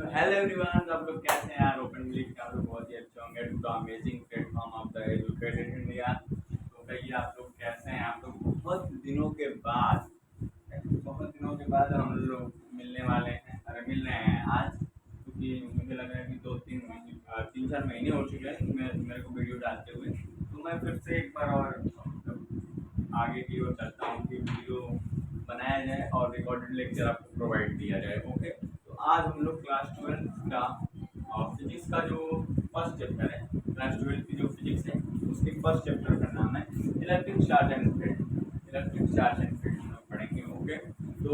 Hello everyone, आप लोग कैसे हैं यार। ओपन बिलीव के आप लोग बहुत ही अच्छे होंगे। To the amazing platform of the educated India. तो कहिए आप लोग कैसे हैं। आप लोग बहुत दिनों के बाद हम लोग मिलने वाले हैं। अरे मिल रहे हैं आज, क्योंकि मुझे लग रहा है कि 3-4 महीने हो चुके हैं मेरे को वीडियो डालते हुए। तो मैं फिर से एक बार और आगे की ओर चलता हूँ कि वीडियो बनाया जाए और रिकॉर्डेड लेक्चर आपको प्रोवाइड किया जाए। ओके, तो आज हम लोग क्लास 12 का फिजिक्स का जो फर्स्ट चैप्टर है, क्लास 12 की जो फिजिक्स है उसके फर्स्ट चैप्टर का नाम है electric charge and field. Electric charge and field हम लोग पढ़ेंगे। ओके, तो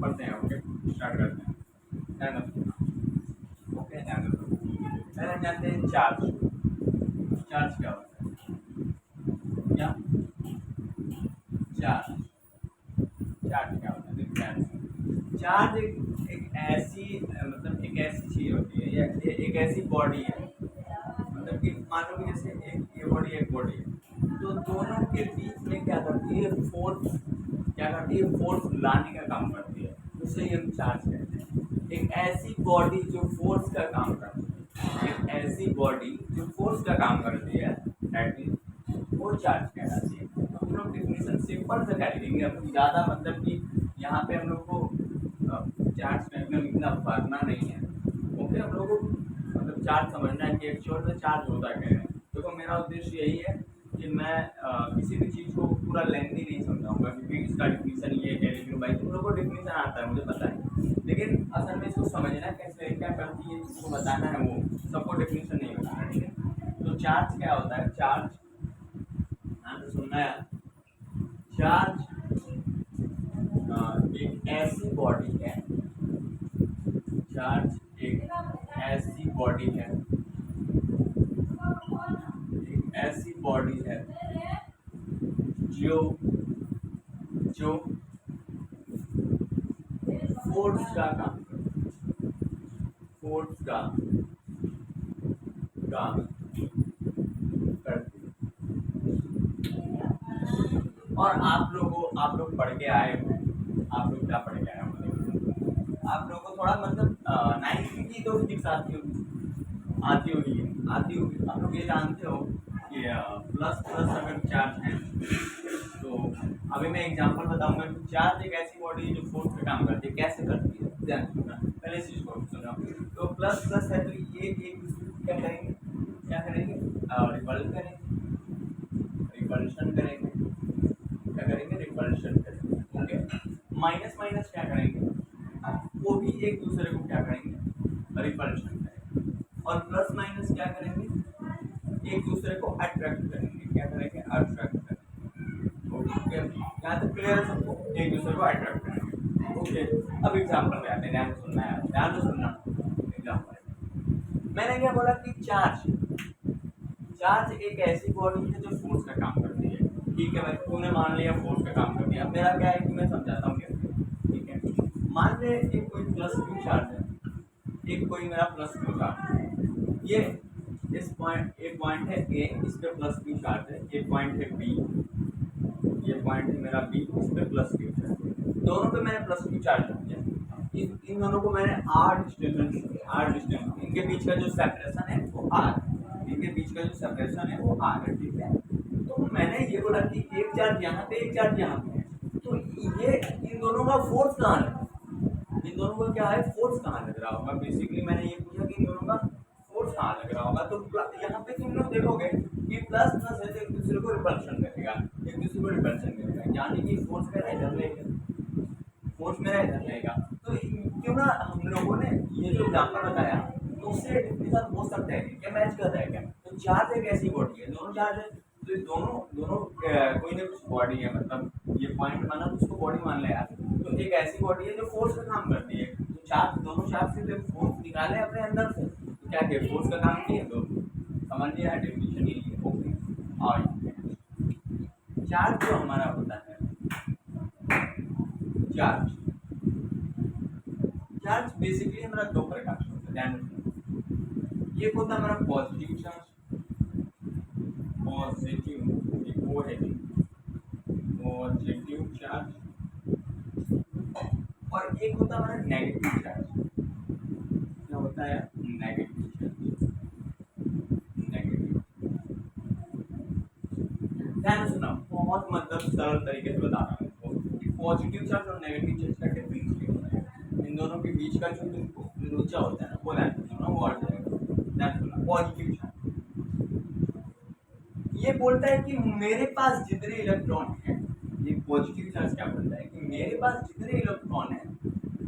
पढ़ते हैं। ओके, स्टार्ट करते हैं। ध्यान रखना। ओके, ध्यान रखना। पहले हम जानते हैं चार्ज। चार्ज क्या होता है? क्या चार्ज? चार्ज क्या होता है? देखिए, चार्ज एक ऐसी मतलब एक ऐसी चीज होती है या एक ऐसी बॉडी है, मतलब कि मान लो कि जैसे एक बॉडी है, तो दोनों के बीच में क्या करती है? फोर्स। क्या करती है? फोर्स लाने का काम करती है। उसे हम चार्ज कहते हैं। एक ऐसी बॉडी जो फोर्स का काम करती है, एक ऐसी बॉडी जो फोर्स का काम करती है, दैट मीन वो चार्ज कहलाती है। तो हम लोग डिफिनेशन सिंपल से कर लेंगे। हम ज़्यादा मतलब कि यहाँ पे हम लोग को चार्ज में इतना भरना नहीं है। ओके, हम लोग को मतलब चार्ज समझना है कि एक्चुअल में चार्ज होता क्या है। देखो, मेरा उद्देश्य यही है कि मैं किसी भी चीज़ को पूरा लेंथी नहीं समझाऊंगा, क्योंकि इसका डिफिनीशन ये है। लेकिन भाई तुम लोग को डिफिनीशन आता है, मुझे पता है, लेकिन असल में इसको समझना कैसे क्या करती है, इसको बताना है, वो सबको डिफिनीशन नहीं बताना। ठीक है, तो चार्ज क्या होता है? चार्ज, ध्यान से सुनना है। चार्ज एक ऐसी बॉडी है। चार्ज एक ऐसी बॉडी है, एक ऐसी बॉडी है जो जो फोर्स का काम फोर्स का काम करती है। और आप लोग पढ़ के आए हो। आप लोग क्या पढ़ के आए हो? आप लोगों को थोड़ा मतलब 9th की तो फिजिक्स आती होगी। आप लोग ये जानते हो कि प्लस प्लस अगर चार्ज है, तो अभी मैं एग्जांपल बताऊंगा कि चार्ज एक ऐसी बॉडी है जो फोर्स पे काम करती है। कैसे करती है, ध्यान सुनना। पहले इस चीज को सुनो। तो प्लस प्लस है, तो ये एक दूसरे को क्या करेंगे? रिपल करेंगे, रिपल्शन करेंगे। क्या करेंगे? रिपल्शन करेंगे। ओके, माइनस माइनस क्या करेंगे? वो भी एक दूसरे को क्या करेंगे? रिपल्शन करेंगे। और प्लस माइनस क्या करेंगे? एक दूसरे को अट्रैक्ट करेंगे। क्या करेंगे? अट्रैक्ट करेंगे। ओके, यहाँ तक क्लियर है सबको? एक दूसरे को अट्रैक्ट करेंगे। ओके, अब एग्जाम्पल में आते हैं। ध्यान से सुनना है, ध्यान से सुनना। एग्जाम्पल मैंने क्या बोला कि चार्ज चार्ज एक ऐसी बॉडी है जो फोर्स का काम करती है। ठीक है भाई, तूने मान लिया फोर्स का काम करती है। अब मेरा क्या है कि मैं समझाता हूँ कैसे। ठीक है, मान ले एक कोई प्लस क्यू चार्ज है, एक कोई मेरा प्लस क्यू चार्ज है। ये इस पॉइंट, एक पॉइंट है ए, इस पे प्लस क्यू चार्ज है। एक पॉइंट है बी, ये पॉइंट है मेरा बी, इस पे प्लस क्यू चार्ज है। दोनों पे मैंने प्लस क्यू चार्ज किया। इन दोनों को मैंने आर डिस्टेंस, इनके बीच का जो सेपरेशन है वो आर, इनके बीच का जो सेपरेशन है वो आर है। ठीक है, तो मैंने ये बोला कि एक चार्ज यहाँ पे, एक चार्ज यहाँ पे है, तो ये इन दोनों का फोर्स कहाँ है? इन दोनों का क्या है? फोर्स कहाँ लग रहा होगा? बेसिकली मैंने ये पूछा कि इन दोनों का फोर्स कहाँ लग रहा होगा। तो यहाँ पे तुम लोग देखोगे कि प्लस प्लस है तो एक दूसरे को रिपल्शन करेगा, एक दूसरे को रिपल्शन करेगा, यानी कि फोर्स मेरा इधर रहेगा, फोर्स मेरा इधर रहेगा। तो क्यों ना हम लोगों ने ये जो एग्जाम्पल बताया, तो उससे इसके साथ हो सकता है क्या मैच कर रहा है क्या? तो चार्ज एक ऐसी बॉडी है, दोनों चार्ज है, तो ये दोनों दोनों कोई ना कुछ बॉडी है, मतलब ये पॉइंट माना तो उसको बॉडी मान ले यार। तो एक ऐसी बॉडी है जो फोर्स का काम करती है। तो चार्ज, दोनों चार्ज से जब फोर्स निकाले अपने अंदर से, तो क्या किया? फोर्स का काम किए। तो समझ लिया, डेफिनेशन ही है। ओके, और चार्ज जो हमारा होता है, चार्ज चार्ज बेसिकली हमारा दो प्रकार का होता है। ध्यान रखना, एक होता है हमारा पॉजिटिव चार्ज, पॉजिटिव, एक वो है पॉजिटिव चार्ज, और एक होता है हमारा नेगेटिव चार्ज। क्या होता सरल तरीके से बता रहा हूँ इसको। पॉजिटिव चार्ज और नेगेटिव चार्ज का डिफरेंस क्या होता है, इन दोनों के बीच का जो लोचा होता है ना वो ध्यान रखना, वो हट जाएगा। पॉजिटिव चार्ज ये बोलता है कि मेरे पास जितने इलेक्ट्रॉन हैं, ये पॉजिटिव चार्ज क्या बोलता है कि मेरे पास जितने इलेक्ट्रॉन हैं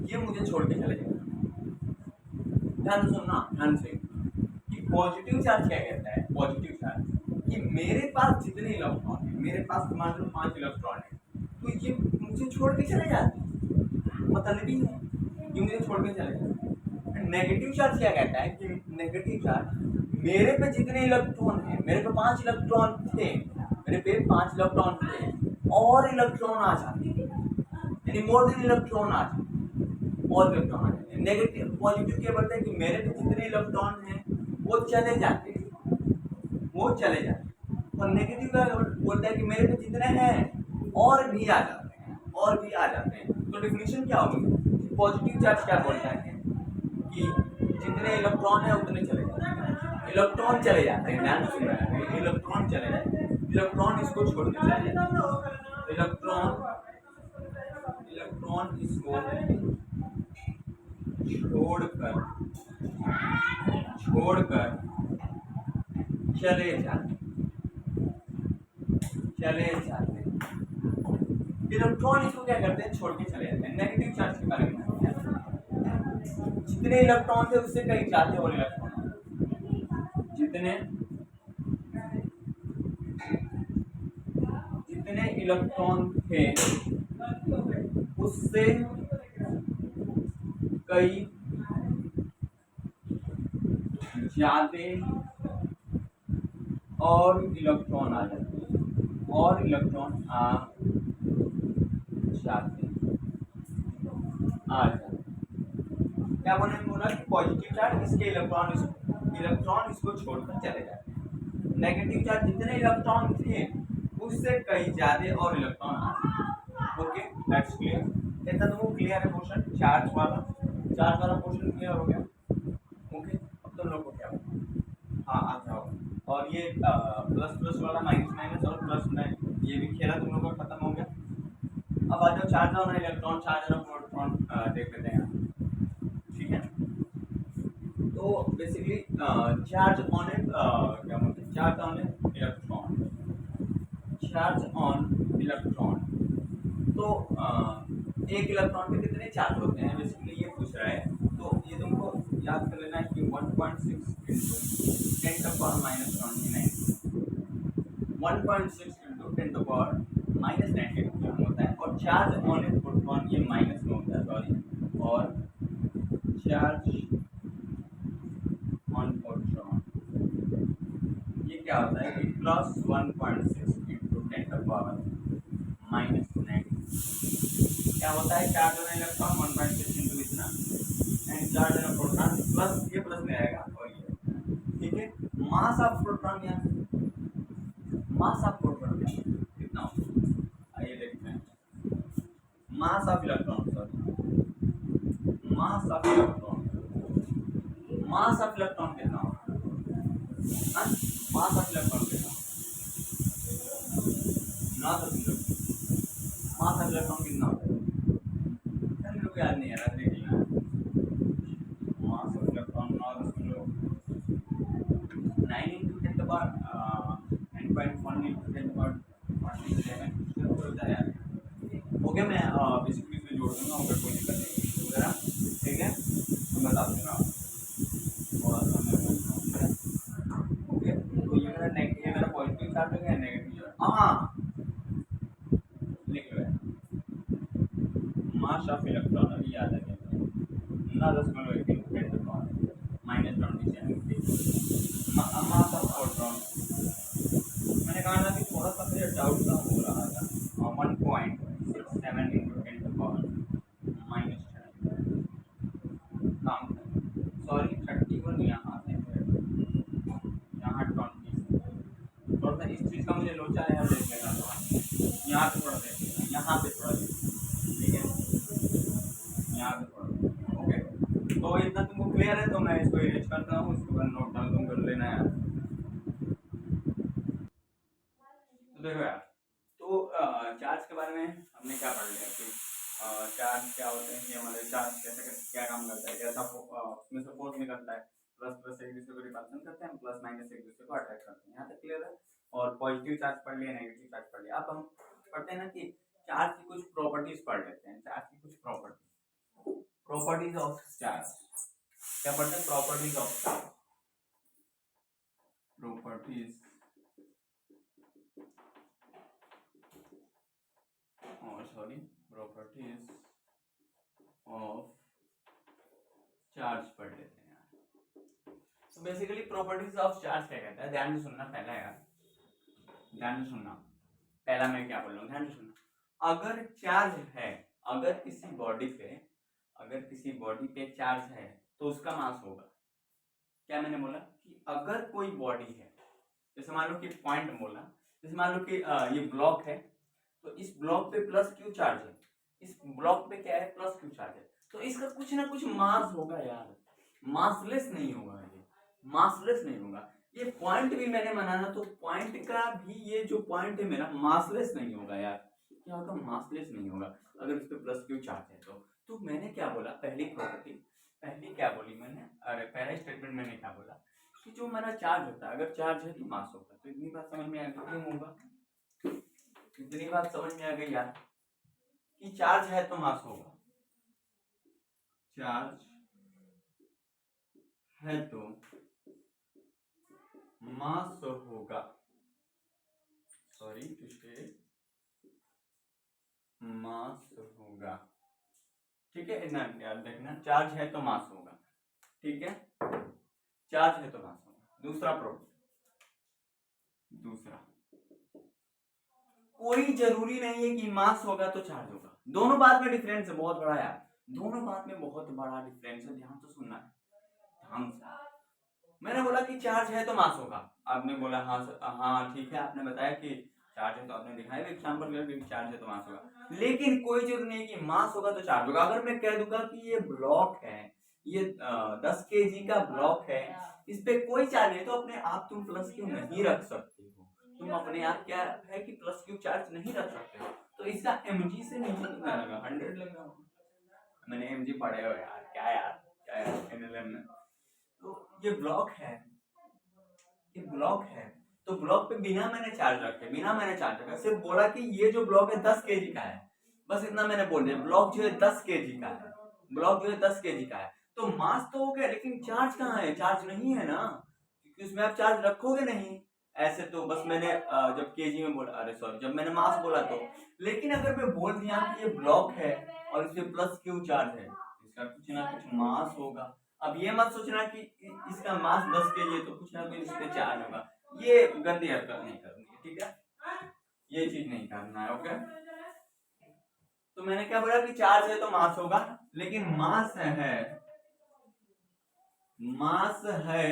ये मुझे छोड़ के चले जाएगा। ध्यान सुनना ध्यान से कि पॉजिटिव चार्ज क्या कहता है, पॉजिटिव चार्ज कि मेरे पास जितने इलेक्ट्रॉन है, मेरे पास मान लो 5 इलेक्ट्रॉन है तो ये मुझे छोड़ के चले जाते हैं, मतलब ही है ये मुझे छोड़ के चले जाते हैं। नेगेटिव चार्ज क्या कहता है कि नेगेटिव चार्ज मेरे पे जितने इलेक्ट्रॉन है, मेरे पे 5 इलेक्ट्रॉन थे, मेरे पे 5 इलेक्ट्रॉन थे और इलेक्ट्रॉन आ जाते, यानी मोर देन इलेक्ट्रॉन आ जाते, और इलेक्ट्रॉन आ जाते। नेगेटिव पॉजिटिव क्या बोलता है कि मेरे पे जितने इलेक्ट्रॉन हैं वो चले जाते हैं, वो चले जाते हैं। और नेगेटिव का बोलता है कि मेरे पे जितने हैं और भी आ जाते हैं, और भी आ जाते हैं। तो डेफिनेशन क्या होगी, पॉजिटिव चार्ज क्या बोलता है कि जितने इलेक्ट्रॉन है उतने चले जाते हैं, इलेक्ट्रॉन चले जाते हैं, ध्यान से सुनना है, इलेक्ट्रॉन चले जाते हैं, इलेक्ट्रॉन इसको छोड़ के चले जाते हैं, इलेक्ट्रॉन इसको छोड़कर चले जाते, इलेक्ट्रॉन इसको क्या करते हैं, छोड़ के चले जाते हैं। नेगेटिव चार्ज के बारे में जितने इलेक्ट्रॉन थे उससे कहीं जाते और इलेक्ट्रॉन, जितने इलेक्ट्रॉन थे उससे कई ज्यादा और इलेक्ट्रॉन आ जाते हैं, और इलेक्ट्रॉन आ जाते क्या बोला कि पॉजिटिव चार्ज इसके इलेक्ट्रॉन इसको छोड़कर चले जाते हैं। नेगेटिव चार्ज जितने इलेक्ट्रॉन थे उससे कहीं ज्यादा और इलेक्ट्रॉन आ जाते। Okay that's clear. इतना तो वो क्लियर है क्वेश्चन, चार्ज वाला क्वेश्चन क्लियर हो गया। ओके अब तुम लोग को क्या हाँ आ जाओ, और ये प्लस प्लस वाला माइनस माइनस और प्लस में ये भी खेला तुम लोग का खत्म हो गया। अब आ जाओ charge on electron, charge on proton देख लेते हैं, ठीक है। तो बेसिकली चार्ज ऑन क्या बोलते हैं, चार्ज ऑन इलेक्ट्रॉन, तो एक इलेक्ट्रॉन पे कितने चार्ज होते हैं बेसिकली ये पूछ रहा है। तो ये तुमको याद कर लेना है कि 1.6 into 10 to power minus 29, 1.6 into 10 to power minus 19 होता है। और चार्ज ऑन ए प्रोटॉन ये माइनस में होता है, सॉरी, और चार्ज ऑन प्रोटॉन ये क्या होता है कि plus 1.6 into 10 to power minus 19 क्या होता है, चार्ज ऑन इलेक्ट्रॉन 1.6 into इतना and charge on proton plus ये प्लस में आएगा और ये, ठीक है। मास ऑफ प्रोटॉन कितना होगा आइए देखते हैं। Mass of electron mass of electron कितना होगा, मास ऑफ इलेक्ट्रॉन कितना ना, तो मास ऑफ इलेक्ट्रॉन कितना होता है, लोग याद नहीं है, देख लेना। मास ऑफ इलेक्ट्रॉन ना तो 9 into 10 to power 9.1 into 10 to power 47 होता है। हो गया, मैं बेसिकली इसमें जोड़ दूंगा, अगर कोई दिक्कत नहीं वगैरह, ठीक है, मैं बता दूंगा थोड़ा सा। ओके तो ये मेरा पॉजिटिव चार्ज हो गया, नेगेटिव चार्ज हाँ लिख लो, मास ऑफ इलेक्ट्रॉन अभी याद है ना, 10.1 माइनस 27 मास ऑफ प्रोटॉन। मैंने कहा ना कि थोड़ा सा मुझे डाउट सा हो रहा था, 1.67 into 10 to power minus 10 काम सॉरी 31 यहाँ से यहाँ 20, थोड़ा सा इस चीज़ का मुझे लोचा है, देख लेना यहाँ पे थोड़ा देख, यहाँ पे थोड़ा देख, ठीक है, यहाँ पे थोड़ा। ओके तो इतना तुमको क्लियर है, तो मैं इसको इरेज करता हूँ, इसको नोट डाउन तुम कर लेना है। तो देखो यार, तो हमने क्या पढ़ लिया कि चार्ज क्या होते हैं, कि हमारे चार्ज कैसे क्या काम करता है, कैसा उसमें से फोर्स निकलता है, प्लस प्लस एक दूसरे को रिपल्सन करते हैं, प्लस माइनस एक दूसरे को अट्रैक्ट करते हैं। यहाँ तक क्लियर है। और पॉजिटिव चार्ज पढ़ लिया, नेगेटिव चार्ज पढ़ लिया। अब हम पढ़ते हैं ना कि चार्ज की कुछ प्रॉपर्टीज पढ़ लेते हैं। चार्ज की कुछ प्रॉपर्टीज ऑफ चार्ज क्या पढ़ते हैं? Properties of charge, properties properties of charge पढ़ लेते हैं यार। तो बेसिकली प्रॉपर्टीज ऑफ चार्ज क्या कहता है, ध्यान से सुनना पहला यार, ध्यान से सुनना। पहला मैं क्या बोल रहा हूँ, ध्यान से सुनना। अगर चार्ज है, अगर किसी बॉडी पे चार्ज है तो उसका मास होगा। क्या मैंने बोला कि अगर कोई बॉडी है, जैसे मान लो कि पॉइंट बोला, जैसे मान लो कि ये ब्लॉक है, तो इस ब्लॉक पे प्लस क्यू चार्ज है, इस ब्लॉक पे क्या है, प्लस क्यू चार्ज है, तो इसका कुछ ना कुछ मास होगा यार, मासलेस नहीं होगा, ये मासलेस नहीं होगा। ये पॉइंट भी मैंने बनाना, तो पॉइंट का भी ये जो पॉइंट है मेरा, मासलेस नहीं होगा यार। क्या होगा? मासलेस नहीं होगा अगर इस पे प्लस क्यू चार्ज है तो मैंने क्या बोला, पहली प्रॉपर्टी, पहली क्या बोली मैंने, अरे पहला स्टेटमेंट मैंने क्या बोला कि जो हमारा चार्ज होता है, अगर चार्ज है तो मास होगा। तो इतनी बात समझ में आ गई, क्यों होगा? इतनी बात समझ में आ गई यार कि चार्ज है तो मास होगा, चार्ज है तो मास होगा, सॉरी टू से मास होगा। ठीक है ना यार, देखना, चार्ज है तो मास होगा। ठीक है, चार्ज है तो मास होगा। दूसरा प्रॉपर्टी, दूसरा, कोई जरूरी नहीं है कि मास होगा तो चार्ज होगा। दोनों बात में डिफरेंस है बहुत बड़ा यार, दोनों बात में बहुत बड़ा डिफरेंस है, ध्यान से सुनना है, ध्यान से। मैंने बोला कि चार्ज है तो मास होगा, आपने बोला हाँ हाँ ठीक है, आपने बताया कि चार्ज है, तो आपने दिखाया भी एग्जांपल करके चार्ज है तो मास होगा। लेकिन कोई जरूरी नहीं कि मास होगा तो चार्ज होगा। अगर मैं कह दूंगा कि ये ब्लॉक है, ये 10 kg का ब्लॉक है, इस पे कोई चार्ज नहीं, तो अपने आप तुम प्लस क्यू नहीं रख सकते हो, तुम अपने आप क्या है कि प्लस क्यू चार्ज नहीं रख सकते हो। तो इसका mg से नहीं लगा, 100 लगा। मैंने mg पढ़े हो यार, क्या यार एनएलएम में। तो ये ब्लॉक है, ये ब्लॉक है, तो ब्लॉक पे बिना मैंने चार्ज रखे, सिर्फ बोला कि ये जो ब्लॉक है 10 kg का है, बस इतना मैंने बोल दिया। ब्लॉक जो है 10 kg का है, ब्लॉक जो है 10 kg का है, तो मास तो हो गया, लेकिन चार्ज कहाँ है? चार्ज नहीं है ना, क्योंकि उसमें आप चार्ज रखोगे नहीं। ऐसे तो बस मैंने जब केजी में बोला, अरे सॉरी, जब मैंने मास बोला तो। लेकिन अगर मैं बोल दिया कि ये ब्लॉक है और इसमें प्लस क्यू चार्ज है, इसका कुछ ना कुछ मास होगा। अब ये मत सोचना कि इसका मास 10 kg है तो कुछ ना कुछ इस पे चार्ज होगा, ये गंदी हरकत नहीं करनी है, ठीक है, ये चीज नहीं करना है। ओके, तो मैंने क्या बोला कि चार्ज है तो मास होगा, लेकिन मास है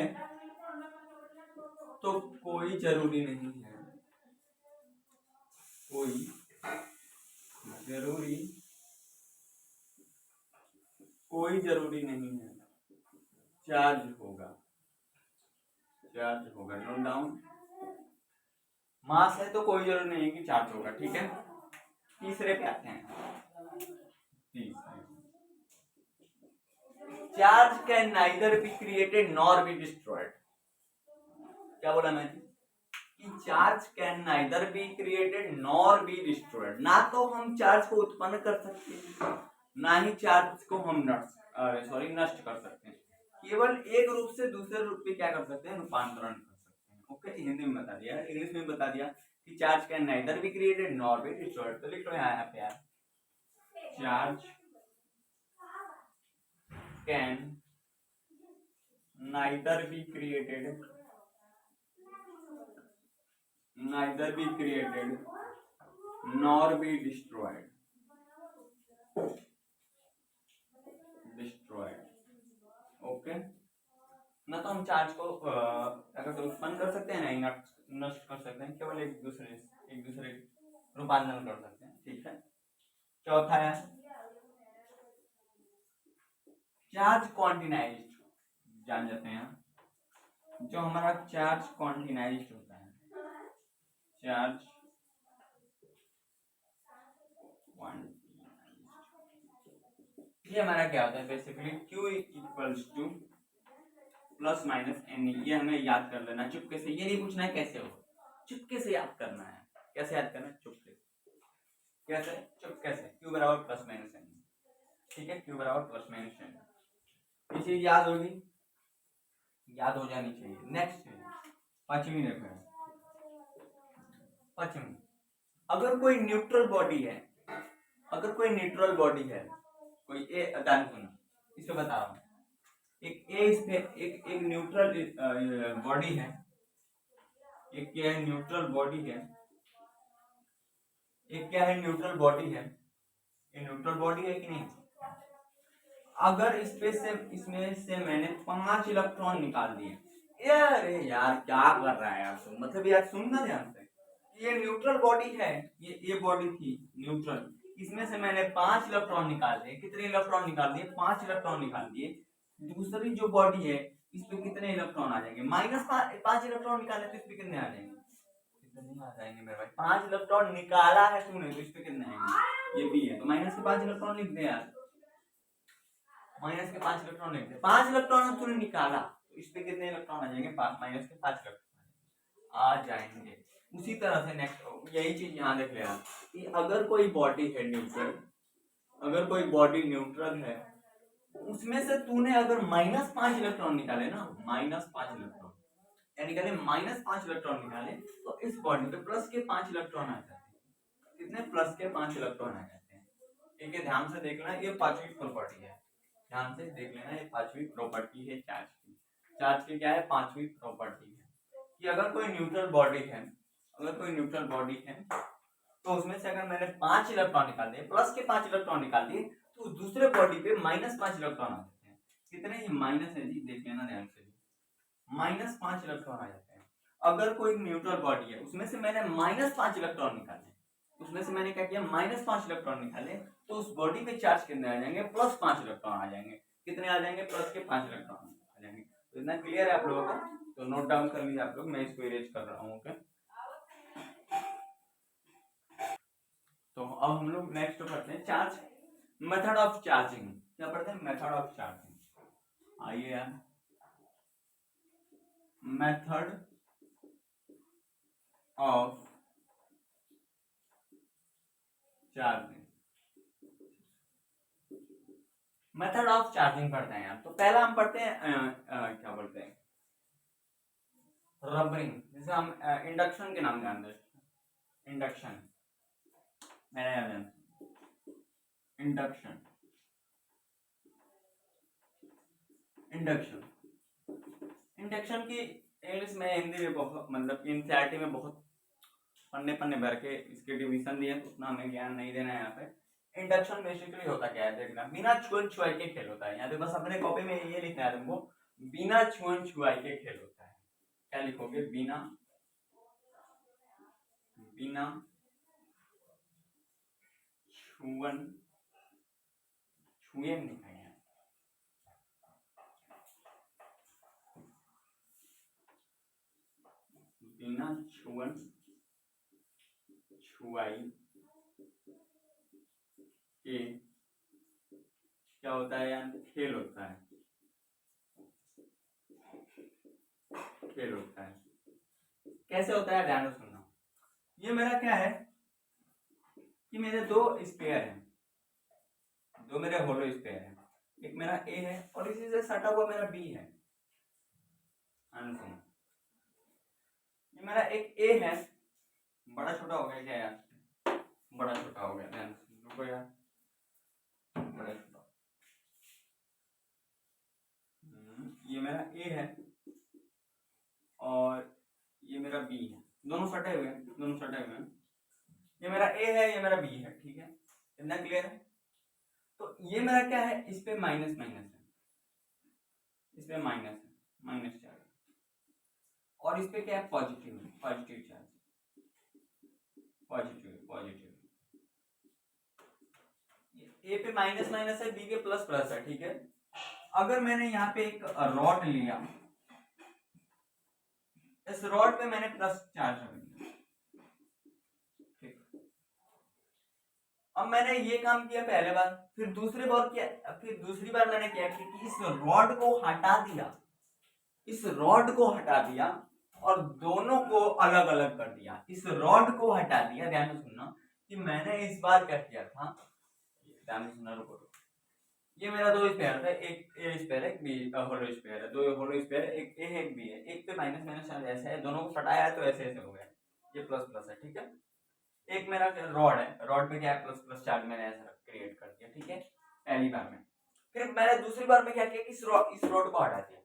तो कोई जरूरी नहीं है, कोई जरूरी नहीं है चार्ज होगा, नोट डाउन। मास है तो कोई जरूरी नहीं है कि चार्ज होगा, ठीक है। तीसरे पे आते हैं, charge can neither be created nor be destroyed. क्या बोला मैंने कि charge can neither be created nor be destroyed. ना तो हम चार्ज को उत्पन्न कर सकते हैं, ना ही चार्ज को हम नष्ट कर सकते हैं। केवल एक रूप से दूसरे रूप में क्या कर सकते हैं, रूपांतरण कर सकते हैं। ओके, हिंदी में बता दिया, इंग्लिश में बता दिया कि charge can neither be created nor be destroyed. तो लिख लो यहाँ पे यार, charge can neither be created nor be destroyed। Okay, ना तो हम चार्ज को अगर तो उत्पन्न कर सकते हैं, नहीं नष्ट कर सकते हैं, केवल एक दूसरे रूपांतरण कर सकते हैं, ठीक है। चौथा है चार्ज क्वांटिनाइज्ड। जान जाते हैं जो हमारा चार्ज क्वांटिनाइज्ड होता है, चार्ज ये हमारा क्या होता है basically Q equals to plus minus N. ये हमें याद कर लेना चुपके से, ये नहीं पूछना है कैसे हो, चुपके से याद करना है। कैसे याद करना है? चुपके से। कैसे? चुपके से। Q बराबर प्लस माइनस एन, ठीक है, Q बराबर प्लस माइनस एन। ये चीज याद होगी, याद हो जानी चाहिए। नेक्स्ट पांचवी देखो, पांचवी, अगर कोई न्यूट्रल बॉडी है, अगर कोई न्यूट्रल बॉडी है, कोई ए ध्यान सुनो, इसको बता रहा हूँ, एक ए इस पे एक न्यूट्रल बॉडी है, एक क्या है न्यूट्रल बॉडी है, एक क्या है न्यूट्रल बॉडी है, ये न्यूट्रल बॉडी है कि नहीं? अगर स्पेस से इसमें से मैंने 5 इलेक्ट्रॉन निकाल दिए, अरे यार क्या कर रहा है यार तुम, मतलब यार सुनना ध्यान से, ये न्यूट्रल बॉडी है, ये बॉडी थी न्यूट्रल, इसमें से मैंने 5 इलेक्ट्रॉन निकाल दिए। कितने इलेक्ट्रॉन निकाल दिए? 5 इलेक्ट्रॉन निकाल दिए। दूसरी जो बॉडी है इस पे कितने इलेक्ट्रॉन आ जाएंगे? -5 इलेक्ट्रॉन निकाले तो इस पे कितने आ जाएंगे? कितने आ जाएंगे मेरे भाई? 5 इलेक्ट्रॉन निकाला है तूने तो इस पे कितने आएंगे? ये भी है तो माइनस के 5 इलेक्ट्रॉन लिख दे यार, माइनस के 5 इलेक्ट्रॉन लिख दे। 5 इलेक्ट्रॉन तूने निकाला तो इस पे कितने इलेक्ट्रॉन आ जाएंगे? माइनस के 5 इलेक्ट्रॉन आ जाएंगे। उसी तरह से नेक्स्ट यही चीज यहाँ देख लेना कि अगर कोई बॉडी है न्यूट्रल, अगर कोई बॉडी न्यूट्रल है, उसमें से तूने अगर -5 इलेक्ट्रॉन निकाले ना, -5 इलेक्ट्रॉन यानी कि -5 इलेक्ट्रॉन निकाले तो इस बॉडी पे प्लस के 5 इलेक्ट्रॉन आ जाते हैं। कितने? प्लस के 5 इलेक्ट्रॉन आ जाते हैं। ठीक है, ध्यान से देखना, ये पांचवी प्रॉपर्टी है, ध्यान से देख लेना, ये पांचवी प्रॉपर्टी है चार्ज की। चार्ज की क्या है? पांचवी प्रॉपर्टी है कि अगर कोई न्यूट्रल बॉडी है, अगर कोई न्यूट्रल बॉडी है तो उसमें से अगर मैंने 5 इलेक्ट्रॉन निकाल दिए, प्लस के 5 इलेक्ट्रॉन निकाल दिए, तो दूसरे बॉडी पे -5 इलेक्ट्रॉन आ जाते हैं। कितने? ये माइनस है जी, देख लेना ध्यान से, -5 इलेक्ट्रॉन आ जाते हैं। अगर कोई न्यूट्रल बॉडी है उसमें से मैंने -5 इलेक्ट्रॉन निकाले, उसमें से मैंने क्या किया? -5 इलेक्ट्रॉन निकाले, तो उस बॉडी पे चार्ज कितने आ जाएंगे? +5 इलेक्ट्रॉन आ जाएंगे। कितने आ जाएंगे? प्लस के 5 इलेक्ट्रॉन आ जाएंगे। तो इतना क्लियर है आप लोगों का? तो नोट डाउन कर लीजिए आप लोग, मैं इसको इरेज कर रहा हूँ। ओके, तो अब हम लोग नेक्स्ट पढ़ते हैं चार्ज, मेथड ऑफ चार्जिंग। क्या पढ़ते हैं? Method of charging. आइए यार, method of charging, method of charging पढ़ते हैं यार। तो पहला हम पढ़ते हैं क्या बोलते हैं, रबरिंग। जैसे हम इंडक्शन के नाम जानते हैं, इंडक्शन, मैंने याद है इंडक्शन, इंडक्शन, इंडक्शन की इंग्लिश में, हिंदी में बहुत, मतलब एनसीईआरटी में बहुत पन्ने पन्ने भर के इसके डिवीजन दिए, तो उतना हमें ज्ञान नहीं देना है यहाँ पे। इंडक्शन बेसिकली होता क्या है देखना, बिना छुअन छुआई के खेल होता है। यहाँ पे बस अपने कॉपी में ये लिखना है तुमको, बिना छुअन छुआई के खेल होता है। क्या लिखोगे? बिना, बिना छुअन छुए लिखा है, बिना छुअन छुआई के क्या होता है यार? खेल होता है, खेल होता है। कैसे होता है? ध्यान से सुनना। ये मेरा क्या है कि मेरे दो स्पेयर हैं, दो मेरे होलो स्पेयर हैं, एक मेरा ए है और इसी से सटा हुआ मेरा बी है। सुनो, ये मेरा एक ए है, बड़ा छोटा हो गया क्या यार? बड़ा छोटा हो गया, ध्यान से रुको यार, बड़ा छोटा। ये मेरा ए है और ये मेरा बी है, दोनों सटे हुए हैं, दोनों सटे हुए हैं। ये मेरा ए है, ये मेरा बी है, ठीक है, इतना क्लियर है? तो ये मेरा क्या है? इस पे माइनस माइनस है, इस पे माइनस है, माइनस चार्ज, और इस पे क्या है? पॉजिटिव है, पॉजिटिव चार्ज, पॉजिटिव पॉजिटिव। ए पे माइनस माइनस है, बी पे प्लस प्लस है, ठीक है। अगर मैंने यहाँ पे एक रॉड लिया, इस रॉड पे मैंने प्लस चार्ज रख दिया, ठीक, अब मैंने ये काम किया पहले बार, फिर दूसरी बार किया, फिर दूसरी बार मैंने क्या किया कि इस रॉड को हटा दिया, इस रॉड को हटा दिया और दोनों को अलग अलग कर दिया। इस रॉड को हटा दिया, ध्यान से सुनना कि मैंने इस बार क्या किया था, ध्यान से सुनना, रुको। ये मेरा दो स्पेयर था, एक ए स्पेयर है, एक बी होलो स्पेयर है, दो होलो स्पेयर, एक ए है एक बी है, एक पे माइनस माइनस चार्ज ऐसे है, दोनों को हटाया है तो ऐसे ऐसे हो गया, ये प्लस प्लस है, ठीक है। एक मेरा रॉड है, रॉड पे क्या है, प्लस प्लस चार्ज मैंने ऐसा क्रिएट कर दिया, ठीक है, पहली बार में। फिर मैंने दूसरी बार में क्या किया कि इस रॉड को हटा दिया,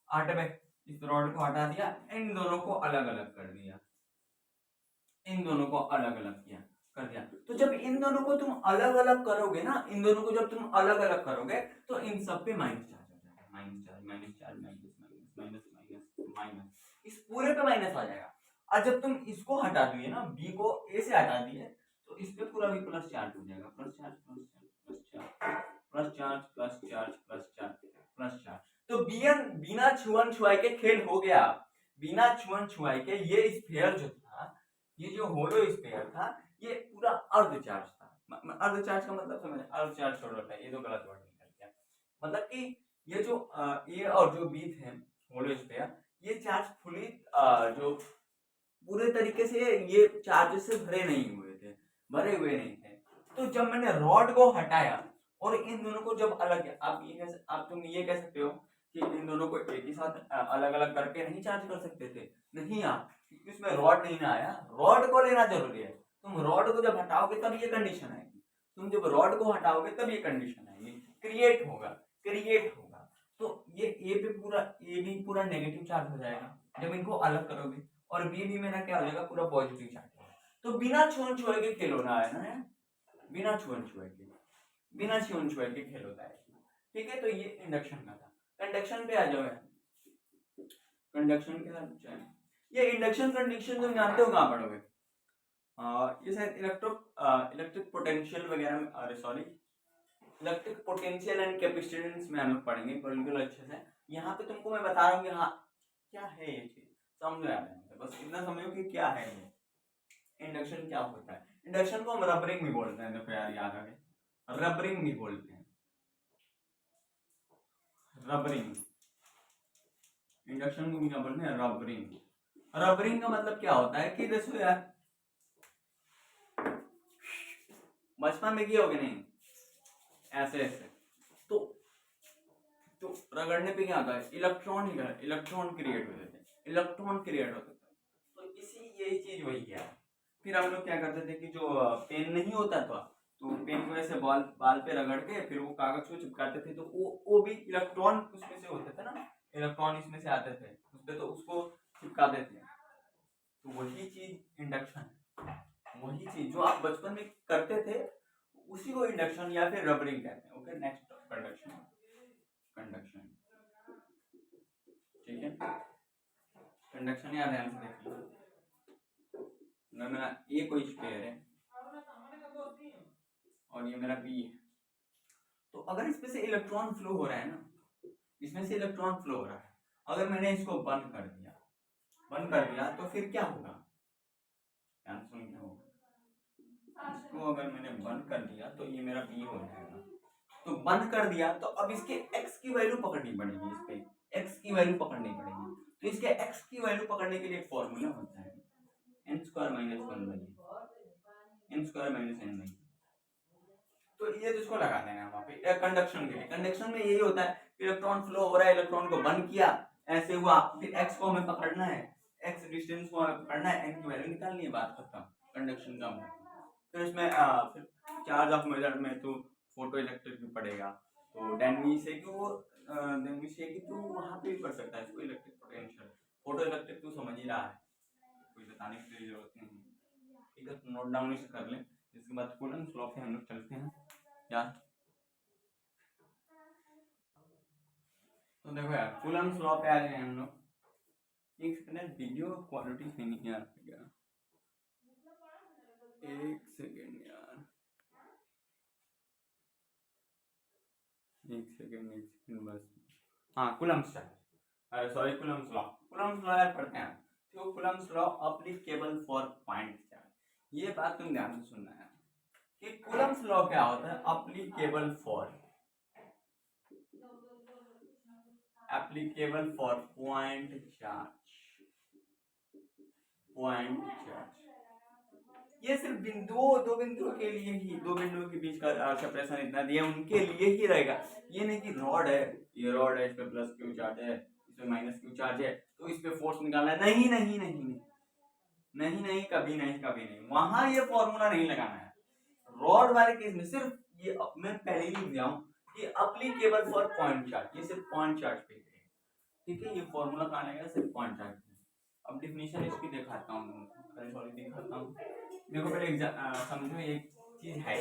हट में इस रॉड को हटा दिया, इन दोनों को अलग अलग कर दिया, इन दोनों को अलग अलग किया कर दिया। तो जब इन दोनों को तुम अलग अलग करोगे ना, इन दोनों को जब तुम अलग अलग करोगे तो इन सब पे माइनस चार्ज हो जाएगा, minus charge minus charge minus minus minus minus minus, इस पूरे पे माइनस आ जाएगा। और जब तुम इसको हटा दिए ना, बी को ए से हटा दिए, तो इस पे पूरा भी प्लस चार्ज हो जाएगा, plus charge plus charge plus charge plus charge plus charge plus charge. तो बिना छुअन छुआई के खेल हो गया, बिना छुअन छुआई के ये स्फीयर जो था, ये जो होलो स्फीयर था, ये पूरा अर्ध चार्ज था। अर्ध चार्ज का मतलब समझ, अर्ध चार्ज छोड़ रखा है, ये तो गलत वर्ड निकल गया। मतलब कि ये जो ए और जो बी थे होलो स्फीयर, ये चार्ज फुली जो पूरे तरीके से ये चार्ज से भरे नहीं हुए थे, भरे हुए नहीं थे। तो जब मैंने रॉड को हटाया और इन दोनों को जब अलग किया, आप तुम ये कह सकते हो कि इन दोनों को एक ही साथ अलग अलग करके नहीं चार्ज कर सकते थे, नहीं आप, क्योंकि उसमें रॉड नहीं ना आया, रॉड को लेना जरूरी है। तुम रॉड को जब हटाओगे तब ये कंडीशन आएगी, तुम जब रॉड को हटाओगे तब ये कंडीशन आएगी, क्रिएट होगा। तो ये ए पे पूरा, ए भी पूरा नेगेटिव चार्ज हो जाएगा जब इनको अलग करोगे, और बी भी मेरा क्या हो जाएगा, पूरा पॉजिटिव चार्ज होगा। तो बिना छुअन छुए के खेल होना है ना, बिना छुअन छुए के खेल होता है, ठीक है। तो ये इंडक्शन का था। कंडक्शन पे आ जाओ, कंडक्शन के साथ ये इंडक्शन कंडीशन तुम जानते हो कहाँ पढ़ोगे, ये शायद इलेक्ट्रिक पोटेंशियल वगैरह में, अरे sorry, electric potential and capacitance में हम लोग पढ़ेंगे बिल्कुल अच्छे से। यहाँ पे तुमको मैं बता रहा हूँ कि हाँ क्या है ये चीज, समझो यार, बस इतना समझो कि क्या है ये इंडक्शन, क्या होता है। इंडक्शन को हम रबरिंग भी बोलते हैं, देखो यार याद आ गया, रबरिंग भी बोलते हैं, रबरिंग, इंडक्शन को भी क्या बोलते हैं, रबरिंग। रबरिंग का मतलब क्या होता है कि देखो यार, बचपन में किया होगा नहीं, ऐसे ऐसे, तो रगड़ने पे क्या होता है, इलेक्ट्रॉन क्रिएट होते थे, तो इसी यही चीज वही है। फिर हम लोग क्या करते थे कि जो पेन नहीं होता था, तो पेन को ऐसे बाल पे रगड़ के फिर वो कागज को चिपकाते थे, तो वो भी इलेक्ट्रॉन उसमें से होते थे ना, इलेक्ट्रॉन इसमें से आते थे उस पे, तो उसको चिपकाते थे। तो वही चीज इंडक्शन, वही चीज जो आप बचपन में करते थे उसी को इंडक्शन या फिर रबरिंग कहते हैं। ओके, नेक्स्ट कंडक्शन, ठीक है। कंडक्शन यार ध्यान से देख लो, मेरा ए कोई स्पेयर है और ये मेरा बी है, तो अगर इसमें से इलेक्ट्रॉन फ्लो हो रहा है ना, इसमें से इलेक्ट्रॉन फ्लो हो रहा है, अगर मैंने इसको बंद कर दिया तो फिर क्या होगा, ध्यान सुन, क्या होगा, इसको अगर मैंने बंद कर दिया तो ये मेरा बी हो जाएगा। तो बंद कर दिया तो अब इसके x की वैल्यू पकड़नी पड़ेगी, इस पे x की वैल्यू पकड़नी पड़ेगी। तो इसके x की वैल्यू पकड़ने के लिए एक फॉर्मूला होता है, n square minus 1/n, n square minus n/, तो ये जिसको लगा देना वहाँ पे कंडक्शन के लिए। कंडक्शन में यही होता है, इलेक्ट्रॉन फ्लो हो रहा है, इलेक्ट्रॉन को बंद किया, ऐसे हुआ, फिर x को हमें पकड़ना है, x डिस्टेंस को हमें पकड़ना है, n की वैल्यू निकालनी है, बात खत्म, कंडक्शन का मतलब। फिर इसमें फिर चार्ज ऑफ मेजर में तो फोटो इलेक्ट्रिक भी पड़ेगा, तो डेनवी से कि तो वहाँ पे भी पढ़ सकता है इसको, इलेक्ट्रिक पोटेंशियल, फोटो इलेक्ट्रिक तो समझ ही रहा है, कोई बताने की जरूरत नहीं, ठीक है, तो नोट डाउन इसे कर ले। इसके बाद कूलम्ब्स लॉ पे हम लोग चलते हैं यार। तो देखो यार, कूलम्ब्स लॉ पे आ गए हम लोग। एक सेकंड, वीडियो क्वालिटी सही नहीं आ रही है, एक सेकंड यार, एक सेकंड बस। हाँ, कूलम्ब्स चार्ज, अरे सॉरी, कूलम्ब्स लॉ यार पढ़ते हैं। तो Coulomb's law applicable for point charge, ये बात तुम ध्यान से सुनना है। कि कूलम्स लॉ क्या होता है, एप्लीकेबल फॉर पॉइंट चार्ज। ये सिर्फ दो बिंदुओं के लिए ही, दो बिंदुओं के बीच का सेपरेशन इतना दिया उनके लिए ही रहेगा। ये नहीं कि रॉड है, ये रॉड है, इस पे प्लस क्यू चार्ज है, इस पे माइनस क्यू चार्ज है, तो इस पे फोर्स निकालना है। नहीं नहीं नहीं नहीं नहीं नहीं, कभी नहीं कभी नहीं, वहां ये फॉर्मूला नहीं लगाना है। रॉड वाले केस में सिर्फ ये, मैं पहले ही लिख जाऊं कि एप्लीकेबल फॉर पॉइंट चार्ज, ये सिर्फ पॉइंट चार्ज पे है, ठीक है। ये फॉर्मूला कहां लगेगा, सिर्फ पॉइंट चार्ज पे। अब डिफिनेशन इसकी दिखाता हूं, सॉरी दिखाता हूं। देखो पहले समझो एक चीज है।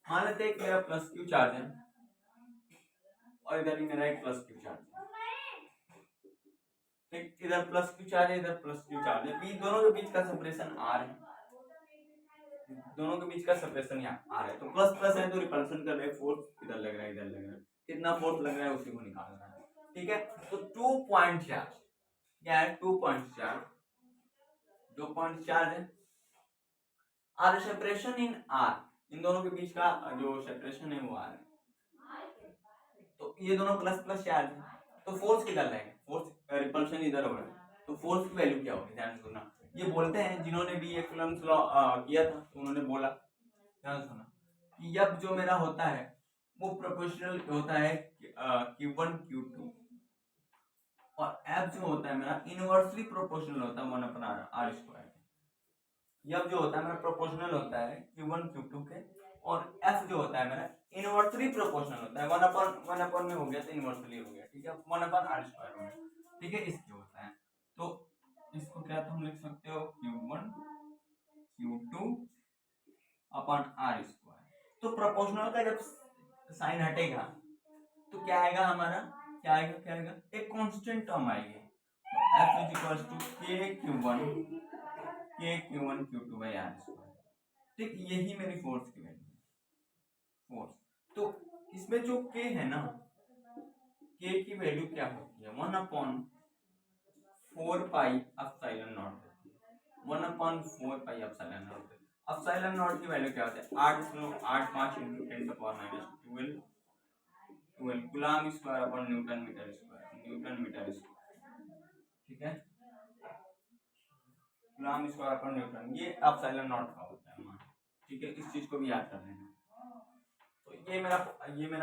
मान लेते हैं मेरा प्लस क्यू चार्ज है और इधर ही मेरा एक प्लस क्यू चार्ज है, ठीक। इधर प्लस क्यू चार्ज है, इधर प्लस क्यू चार्ज है, दोनों के बीच का सेपरेशन आर है, दोनों के बीच का सेपरेशन यहाँ आर है। तो प्लस प्लस है तो रिपल्सन कर रहे हैं, फोर्स इधर लग रहा है, इधर लग रहा है, कितना फोर्स लग रहा है उसी को निकालना है, ठीक है। तो 2 पॉइंट चार्ज क्या है, 2 पॉइंट चार्ज, 2 पॉइंट चार्ज है, आर सेपरेशन इन आर, इन दोनों के बीच का जो सेपरेशन है वो आर है। तो ये दोनों प्लस प्लस चार्ज है, तो फोर्स किधर लगेगा, फोर्स रिपल्शन इधर हो रहा है, तो फोर्स की वैल्यू क्या होगी, ध्यान सुनना। ये बोलते हैं जिन्होंने भी ये कूलम्ब्स लॉ किया था, तो उन्होंने बोला, ध्यान सुनना, कि अब जो मेरा होता है वो प्रोपोर्शनल होता है Q1 Q2, और F जो होता है मेरा इनवर्सली प्रोपोर्शनल होता है 1/r²। F जो होता है मेरा प्रोपोर्शनल होता है Q1 Q2 के, और F जो होता है मेरा इनवर्सली प्रोपोर्शनल होता है 1/1 में हो गया तो इनवर्सली हो गया, ठीक है, 1/r² हो गया, ठीक है, इसके होता है। तो इसको क्या तुम लिख सकते हो, Q1 Q2 अपॉन r²। तो प्रोपोर्शनल का जब साइन हटेगा तो क्या आएगा हमारा, क्या आएगा, एक कांस्टेंट टर्म आएगी, F is equal to K Q1 Q2/r², ठीक। यही मेरी फोर्स की वैल्यू है, फोर्स। तो इसमें जो K है ना, K की वैल्यू क्या होती है, 1/4πε0 होती है, 1/4πε0। एप्सिलॉन नॉट की वैल्यू क्या होती है, 8.85 × 10⁻⁻12 coulomb square upon newton meter square, ठीक है, कूलम्ब स्क्वायर अपॉन न्यूटन, ये एप्सिलॉन नॉट का होता है मान, ठीक है। इस चीज को भी याद कर लेना। तो ये मेरा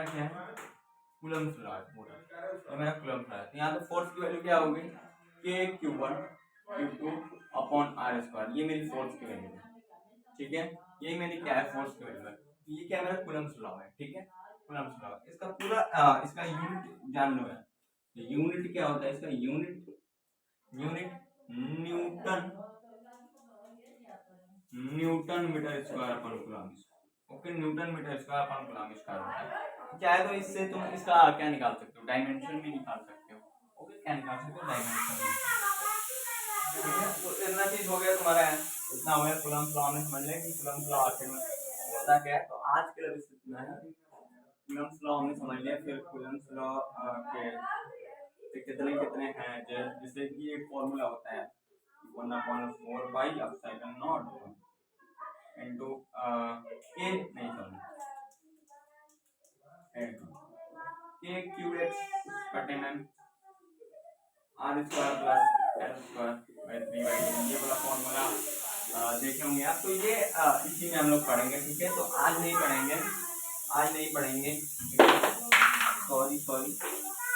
क्या है, कूलम्ब लॉ है पूरा, ये मेरा कूलम्ब लॉ है। तो यहाँ पे फोर्स की वैल्यू क्या होगी, K Q1 Q2 upon r², ये मेरी फोर्स की वैल्यू है, ठीक है। यही मेरी क्या है, फोर्स की वैल्यू है। ये क्या मेरा कूलम्ब लॉ है, ठीक है, कूलम्ब लॉ। इसका पूरा इसका यूनिट जान लो है, यूनिट क्या होता है इसका, unit newton meter square upon coulomb, okay, newton meter square upon coulomb square होता है। चाहे तो इससे तुम इसका क्या निकाल सकते हो, डायमेंशन भी निकाल सकते हो, ओके, क्या निकाल सकते हो, डायमेंशन, ठीक है। तो इतना चीज हो गया तुम्हारा, इतना हो गया कूलम्ब लॉ में, समझ लें कि कूलम्ब लॉ आखिर में होता क्या है। तो आज के लिए इतना है, कूलम्ब लॉ हमने समझ लिया। फिर कूलम्ब लॉ के कितने कितने हैं, जैसे कि एक फॉर्मूला होता है 1/4πε0 इनटू K, नहीं सॉरी, K QX कटे में r² प्लस l² ये वाला फॉर्मूला देखे होंगे आप। तो ये इसी में हम लोग पढ़ेंगे, ठीक है। तो आज नहीं पढ़ेंगे, सॉरी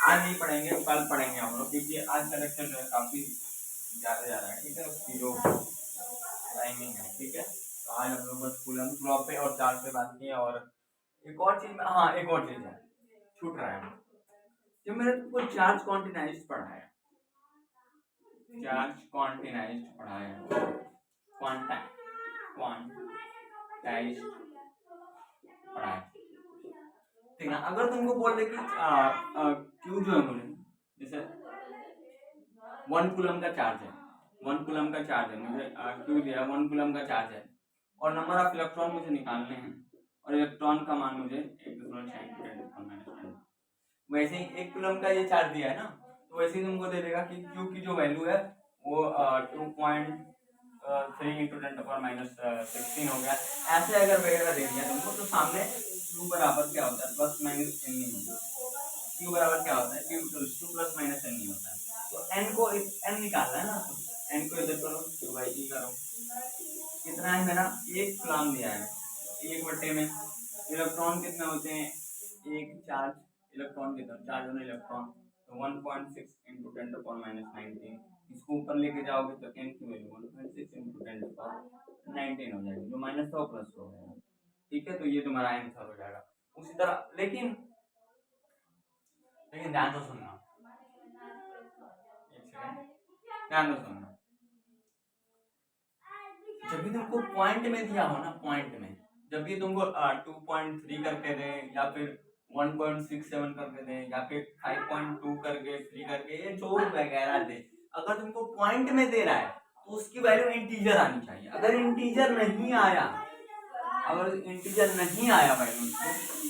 आज नहीं पढ़ेंगे, कल पढ़ेंगे हम लोग, क्योंकि आज का लेक्चर जो है काफी ज्यादा जा रहा है, ठीक है, उसकी जो टाइमिंग है, ठीक है। तो आज हम लोग बस कूलम्ब लॉ पे और चार्ज पे बात की, और एक और चीज, हाँ एक और चीज है छूट रहा है, जो मैंने तुमको चार्ज क्वांटिनाइज्ड पढ़ाया, क्वांटाइज्ड पढ़ाया, ठीक है। अगर तुमको बोल दे कि क्यू जो है मुझे, जैसे 1 कूलम्ब का चार्ज है, 1 कूलम्ब का चार्ज है, मुझे क्यू दिया 1 कूलम्ब का चार्ज है, और नंबर ऑफ इलेक्ट्रॉन मुझे निकालने हैं, और इलेक्ट्रॉन का मान मुझे 1.6 वैसे ही 1 कूलम्ब का ये चार्ज दिया है ना, तो वैसे ही तुमको दे देगा कि क्यू की जो वैल्यू है वो 2.2 3 × 10⁻16 हो गया। ऐसे अगर वगैरह दे दिया तुमको तो सामने q बराबर क्या होता है, प्लस माइनस n ही होता है। q बराबर क्या होता है, q प्लस माइनस n ही होता है। तो n को n निकालना है ना, तो n को इधर करो, q बाई e करो। कितना है मेरा, एक कूलम्ब दिया है, एक बट्टे में इलेक्ट्रॉन कितने होते हैं, एक चार्ज इलेक्ट्रॉन कितना, चार्ज होने इलेक्ट्रॉन, तो 1.6 × 10⁻19। इसको ऊपर लेके जाओगे तो n की वैल्यू 1.6 × 10⁻19 हो जाएगी, जो माइनस हो प्लस हो जाएगा। ठीक है, तो ये तुम्हारा आंसर हो जाएगा। उसी तरह लेकिन ध्यान तो सुनना, एक सेकंड ध्यान तो सुनना, जब भी तुमको पॉइंट में दिया हो ना, पॉइंट में जब भी तुमको 2.3 करके दे या फिर 1.67 करके दे या फिर 5.2 करके 3 करके, ये जो वगैरह दे, अगर तुमको पॉइंट में दे रहा है तो उसकी वैल्यू इंटीजर आनी चाहिए। अगर इंटीजर नहीं आया, वैल्यू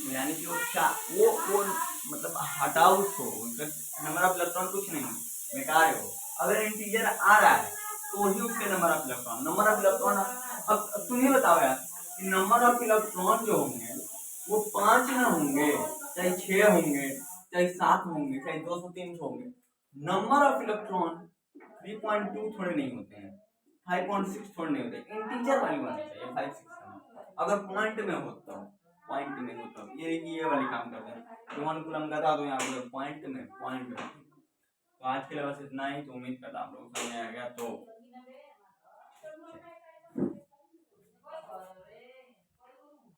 तो यानी कि वो मतलब हटाओ उसको, नंबर ऑफ इलेक्ट्रॉन कुछ नहीं, बेकार है वो। अगर इंटीजर आ रहा है तो ही उसके नंबर ऑफ इलेक्ट्रॉन। अब तुम ही बताओ यार कि नंबर ऑफ इलेक्ट्रॉन जो होंगे वो 5 में होंगे, चाहे 6 होंगे, चाहे 7 होंगे, चाहे 200 300 होंगे, नंबर ऑफ इलेक्ट्रॉन 3.2 थोड़े नहीं होते हैं, 5.6 थोड़े नहीं होते, इंटीजर वैल्यू आनी चाहिए 5 6 अगर पॉइंट में हो तो। ये वाली काम करते हैं, तो 1 कूलम्ब का था तो यहाँ पे पॉइंट में। तो आज के लिए बस इतना ही, तो उम्मीद करता हूँ आप लोगों को समझ आ गया। तो